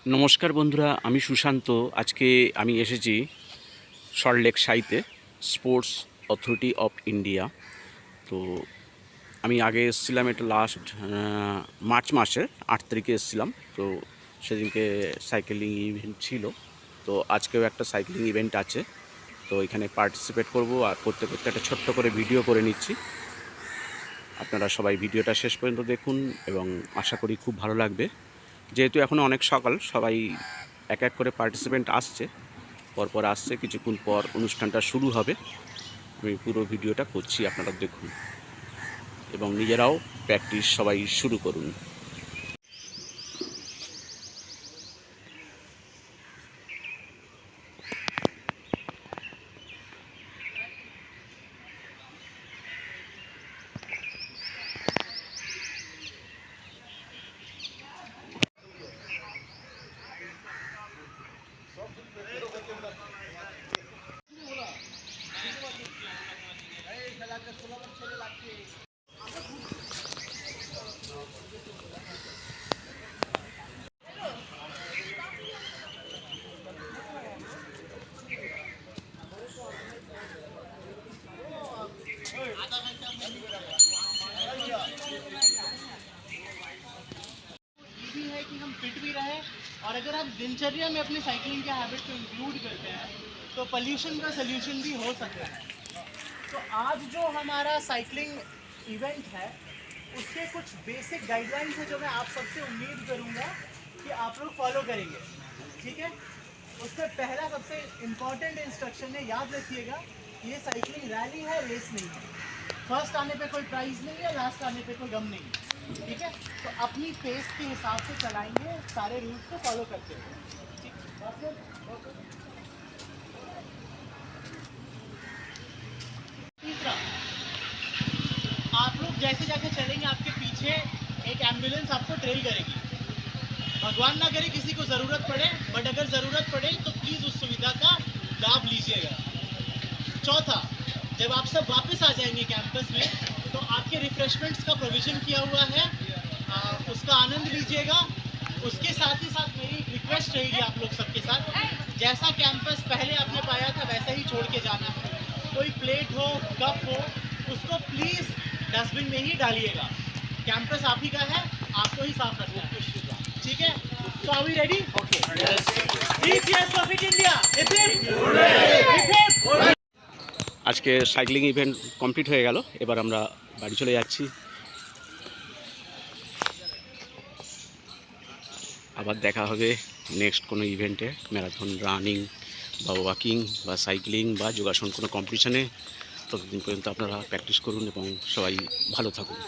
নমস্কার বন্ধুরা, আমি সুশান্ত। আজকে আমি এসেছি সল্টলেক সাইতে, স্পোর্টস অথরিটি অফ ইন্ডিয়া। তো আমি আগে এসেছিলাম, এটা লাস্ট মার্চ মাসের 8 তারিখে এসেছিলাম। তো সেদিনকে সাইকেলিং ইভেন্ট ছিল, তো আজকেও একটা সাইকেলিং ইভেন্ট আছে। তো এখানে পার্টিসিপেট করব, আর করতে করতে একটা ছোট্ট করে ভিডিও করে নিচ্ছি। আপনারা সবাই ভিডিওটা শেষ পর্যন্ত দেখুন এবং আশা করি খুব ভালো লাগবে। যেহেতু এখনও অনেক সকাল, সবাই এক এক করে পার্টিসিপেন্ট আসছে, পরপর আসছে, কিছুক্ষণ পর অনুষ্ঠানটা শুরু হবে। আমি পুরো ভিডিওটা করছি, আপনারা দেখুন এবং নিজেরাও প্র্যাকটিস সবাই শুরু করুন। फिट भी रहे, और अगर आप दिनचर्या में अपने साइकिलिंग के हैबिट को इंक्लूड करते हैं तो पोल्यूशन का सल्यूशन भी हो सकता है। तो आज जो हमारा साइकिलिंग इवेंट है उसके कुछ बेसिक गाइडलाइंस है जो मैं आप सबसे उम्मीद करूंगा कि आप लोग फॉलो करेंगे, ठीक है। उसका पहला सबसे इम्पॉर्टेंट इंस्ट्रक्शन है, याद रखिएगा, ये साइकिलिंग रैली है, रेस नहीं है। फर्स्ट आने पे कोई प्राइज़ नहीं है, लास्ट आने पे कोई गम नहीं है, ठीक है। तो अपनी पेस के हिसाब से चलाएंगे, सारे रूल्स को फॉलो करते हुए, ठीक। तीसरा, आप लोग जैसे जैसे चलेंगे आपके पीछे एक एम्बुलेंस आपको ट्रेल करेगी। भगवान ना करे किसी को ज़रूरत पड़े, बट अगर ज़रूरत पड़े तो प्लीज़ उस सुविधा का लाभ लीजिएगा। चौथा, जब आप सब वापस आ जाएंगे कैंपस में तो आपके रिफ्रेशमेंट्स का प्रोविज़न किया हुआ है, उसका आनंद लीजिएगा। उसके साथ ही साथ मेरी एक रिक्वेस्ट रहेगी आप लोग सबके साथ, जैसा कैंपस पहले आपने पाया था वैसा ही छोड़ के जाना है। कोई प्लेट हो, कप हो, उसको प्लीज़ डस्टबिन में ही डालिएगा। कैंपस आप ही का है, आपको ही साफ रखना है, ठीक है। तो are we ready? Okay. Fit India. আজকে সাইক্লিং ইভেন্ট কমপ্লিট হয়ে গেল, এবার আমরা বাড়ি চলে যাচ্ছি। আবার দেখা হবে নেক্সট কোনো ইভেন্টে, ম্যারাথন, রানিং বা ওয়াকিং বা সাইক্লিং বা যোগাসন কোনো কম্পিটিশানে। ততদিন পর্যন্ত আপনারা প্র্যাকটিস করুন এবং সবাই ভালো থাকুন।